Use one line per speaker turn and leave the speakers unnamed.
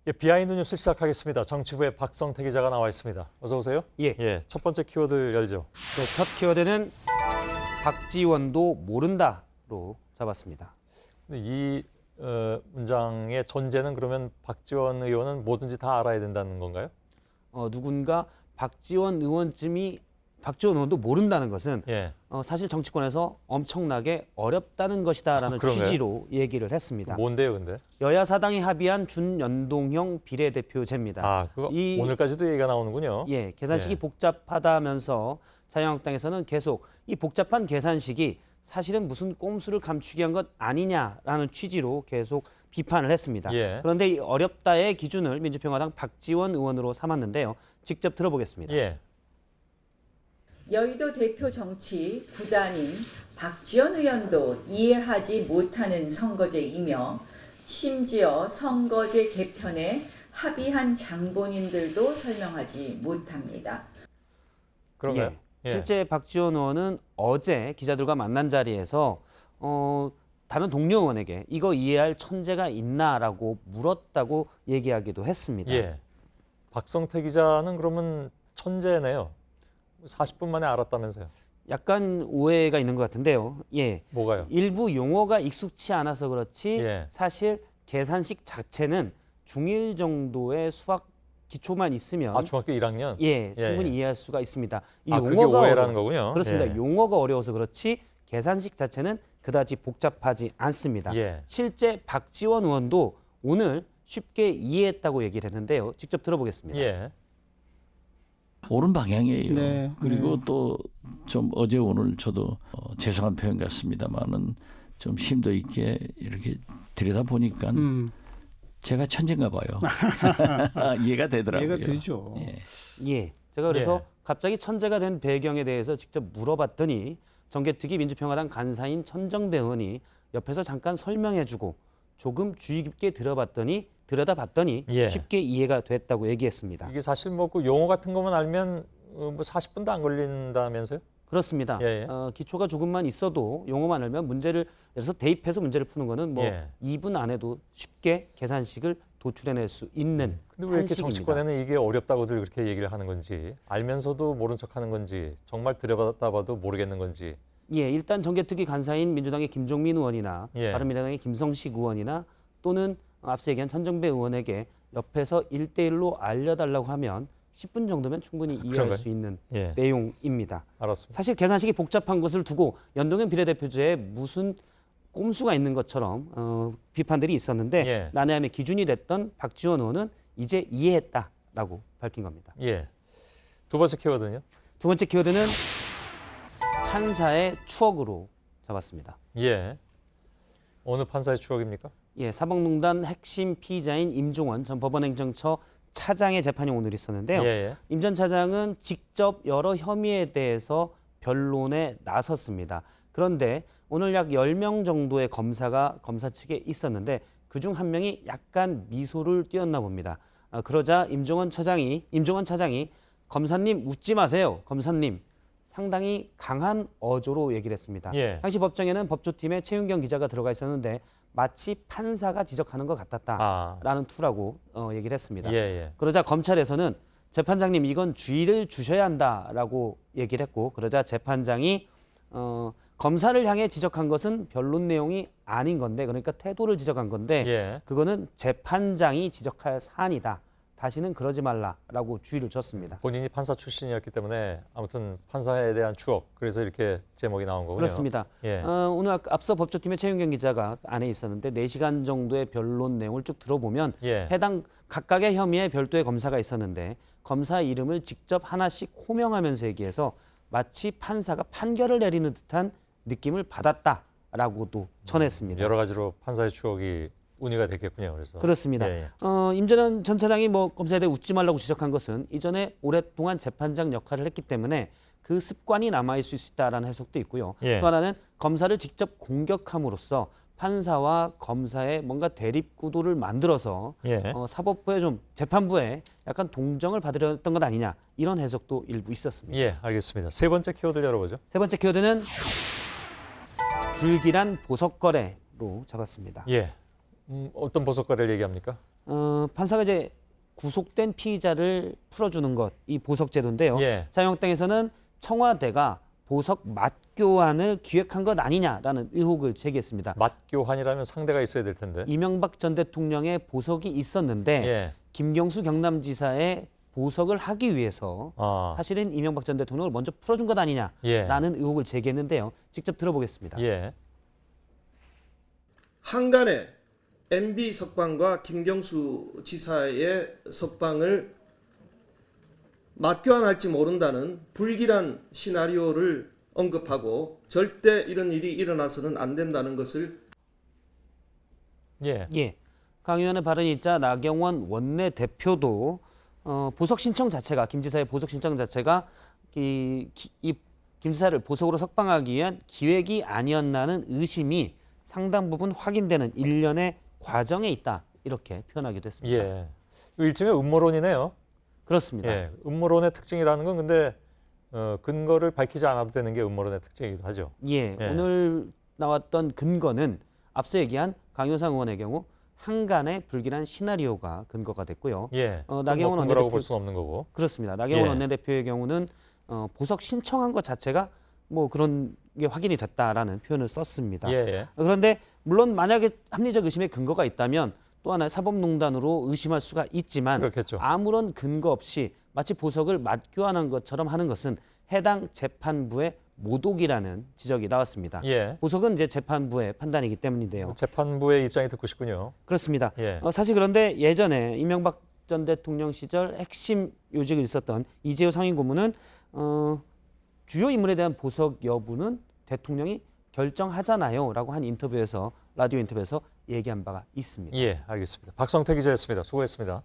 예, 비하인드 뉴스 시작하겠습니다. 정치부의 박성태 기자가 나와 있습니다. 어서 오세요.
예.
첫 번째 키워드 열죠.
네, 첫 키워드는 박지원도 모른다로 잡았습니다.
근데 이 문장의 전제는 그러면 박지원 의원은 뭐든지 다 알아야 된다는 건가요?
누군가 박지원 의원도 모른다는 것은
예.
사실 정치권에서 엄청나게 어렵다는 것이다라는
그런가요?
취지로 얘기를 했습니다.
뭔데요, 근데?
여야 사당이 합의한 준연동형 비례대표제입니다.
아, 그거 오늘까지도 얘기가 나오는군요.
예, 계산식이
예.
복잡하다면서 자유한국당에서는 계속 이 복잡한 계산식이 사실은 무슨 꼼수를 감추기 위한 것 아니냐라는 취지로 계속 비판을 했습니다.
예.
그런데 이 어렵다의 기준을 민주평화당 박지원 의원으로 삼았는데요. 직접 들어보겠습니다.
예.
여의도 대표 정치 구단인 박지원 의원도 이해하지 못하는 선거제이며 심지어 선거제 개편에 합의한 장본인들도 설명하지 못합니다.
그런가요?
예. 실제 박지원 의원은 어제 기자들과 만난 자리에서 다른 동료 의원에게 이거 이해할 천재가 있나라고 물었다고 얘기하기도 했습니다.
예. 박성태 기자는 그러면 천재네요. 40분 만에 알았다면서요.
약간 오해가 있는 것 같은데요. 예.
뭐가요?
일부 용어가 익숙치 않아서 그렇지
예.
사실 계산식 자체는 중1 정도의 수학 기초만 있으면
아, 중학교 1학년?
예,
예,
충분히
예.
이해할 수가 있습니다. 이
그게 오해라는 거군요.
그렇습니다.
예.
용어가 어려워서 그렇지 계산식 자체는 그다지 복잡하지 않습니다.
예.
실제 박지원 의원도 오늘 쉽게 이해했다고 얘기를 했는데요. 직접 들어보겠습니다.
예.
옳은 방향이에요.
네,
그리고 또 좀 어제 오늘 저도 죄송한 표현 같습니다만은 좀 심도 있게 이렇게 들여다 보니까 제가 천재인가 봐요. 이해가 되더라고요.
이해가 되죠.
예.
예. 제가 그래서
예.
갑자기 천재가 된 배경에 대해서 직접 물어봤더니 정개특위 민주평화당 간사인 천정배 의원이 옆에서 잠깐 설명해주고 조금 주의 깊게 들여다봤더니
예.
쉽게 이해가 됐다고 얘기했습니다.
이게 사실 뭐 그 용어 같은 것만 알면 뭐 40분도 안 걸린다면서요?
그렇습니다.
예, 예.
기초가 조금만 있어도 용어만 알면 문제를 예를 들어서 대입해서 문제를 푸는 거는 뭐
예.
2분 안에도 쉽게 계산식을 도출해낼 수 있는
근데 왜 이렇게
산식입니다.
정치권에는 이게 어렵다고들 그렇게 얘기를 하는 건지 알면서도 모른 척하는 건지 정말 들여다봐도 모르겠는 건지
예, 일단 정개특위 간사인 민주당의 김종민 의원이나
예.
바른미래당의 김성식 의원이나 또는 앞서 얘기한 천정배 의원에게 옆에서 1대1로 알려달라고 하면 10분 정도면 충분히 이해할
그런가요?
수 있는
예.
내용입니다.
알았습니다.
사실 계산식이 복잡한 것을 두고 연동형 비례대표제에 무슨 꼼수가 있는 것처럼 비판들이 있었는데
예.
난해함의 기준이 됐던 박지원 의원은 이제 이해했다라고 밝힌 겁니다.
예. 두 번째 키워드는요?
두 번째 키워드는 판사의 추억으로 잡았습니다.
예. 어느 판사의 추억입니까?
예, 사법농단 핵심 피의자인 임종원 전 법원행정처 차장의 재판이 오늘 있었는데요.
예.
임 전 차장은 직접 여러 혐의에 대해서 변론에 나섰습니다. 그런데 오늘 약 10명 정도의 검사가 검사 측에 있었는데 그중 한 명이 약간 미소를 띄었나 봅니다. 그러자 임종원 차장이 검사님 웃지 마세요. 검사님. 상당히 강한 어조로 얘기를 했습니다.
예.
당시 법정에는 법조팀의 최윤경 기자가 들어가 있었는데 마치 판사가 지적하는 것 같았다라는 투라고 얘기를 했습니다.
예.
그러자 검찰에서는 재판장님 이건 주의를 주셔야 한다라고 얘기를 했고 그러자 재판장이 검사를 향해 지적한 것은 변론 내용이 아닌 건데 그러니까 태도를 지적한 건데
예.
그거는 재판장이 지적할 사안이다. 다시는 그러지 말라라고 주의를 줬습니다.
본인이 판사 출신이었기 때문에 아무튼 판사에 대한 추억 그래서 이렇게 제목이 나온 거군요.
그렇습니다.
예.
오늘 앞서 법조팀의 최윤경 기자가 안에 있었는데 4시간 정도의 변론 내용을 쭉 들어보면
예.
해당 각각의 혐의에 별도의 검사가 있었는데 검사 이름을 직접 하나씩 호명하면서 얘기해서 마치 판사가 판결을 내리는 듯한 느낌을 받았다라고도 전했습니다.
여러 가지로 판사의 추억이 운이가 됐겠군요. 그래서
그렇습니다.
예.
임 전 차장이 검사에 대해 웃지 말라고 지적한 것은 이전에 오랫동안 재판장 역할을 했기 때문에 그 습관이 남아있을 수 있다라는 해석도 있고요.
예.
또 하나는 검사를 직접 공격함으로써 판사와 검사의 뭔가 대립 구도를 만들어서
예.
사법부의 좀 재판부에 약간 동정을 받으려던 것 아니냐 이런 해석도 일부 있었습니다.
예, 알겠습니다. 세 번째 키워드 열어보죠.
세 번째 키워드는 불길한 보석 거래로 잡았습니다.
예. 어떤 보석 거래를 얘기합니까?
판사가 이제 구속된 피의자를 풀어주는 것, 이 보석제도인데요.
예.
자유한국당에서는 청와대가 보석 맞교환을 기획한 것 아니냐라는 의혹을 제기했습니다.
맞교환이라면 상대가 있어야 될 텐데.
이명박 전 대통령의 보석이 있었는데
예.
김경수 경남지사의 보석을 하기 위해서
아.
사실은 이명박 전 대통령을 먼저 풀어준 것 아니냐라는
예.
의혹을 제기했는데요. 직접 들어보겠습니다.
예.
한간에 MB 석방과 김경수 지사의 석방을 맞교환할지 모른다는 불길한 시나리오를 언급하고 절대 이런 일이 일어나서는 안 된다는 것을
예.
예, 강 의원의 발언이 있자 나경원 원내대표도 보석 신청 자체가 김 지사의 보석 신청 자체가 이 김 지사를 보석으로 석방하기 위한 기획이 아니었나는 의심이 상당 부분 확인되는 일련의 과정에 있다 이렇게 표현하기도 했습니다.
예. 이거 일종의 음모론이네요.
그렇습니다.
예. 음모론의 특징이라는 건 근데 근거를 밝히지 않아도 되는 게 음모론의 특징이기도 하죠.
예,
예.
오늘 나왔던 근거는 앞서 얘기한 강효상 의원의 경우 한간의 불길한 시나리오가 근거가 됐고요.
예.
나경원
근거라고
원내대표-
볼 수는 없는 거고.
그렇습니다. 나경원
예.
원내대표의 경우는 보석 신청한 것 자체가 뭐 그런 게 확인이 됐다라는 표현을 썼습니다.
예. 예.
그런데 물론 만약에 합리적 의심의 근거가 있다면 또 하나의 사법농단으로 의심할 수가 있지만
그렇겠죠.
아무런 근거 없이 마치 보석을 맞교환한 것처럼 하는 것은 해당 재판부의 모독이라는 지적이 나왔습니다.
예.
보석은 이제 재판부의 판단이기 때문인데요.
재판부의 입장이 듣고 싶군요.
그렇습니다.
예.
사실 그런데 예전에 이명박 전 대통령 시절 핵심 요직을 있었던 이재호 상임고문은 주요 인물에 대한 보석 여부는 대통령이 결정하잖아요라고 한 인터뷰에서 라디오 인터뷰에서 얘기한 바가 있습니다.
예, 알겠습니다. 박성태 기자였습니다. 수고했습니다.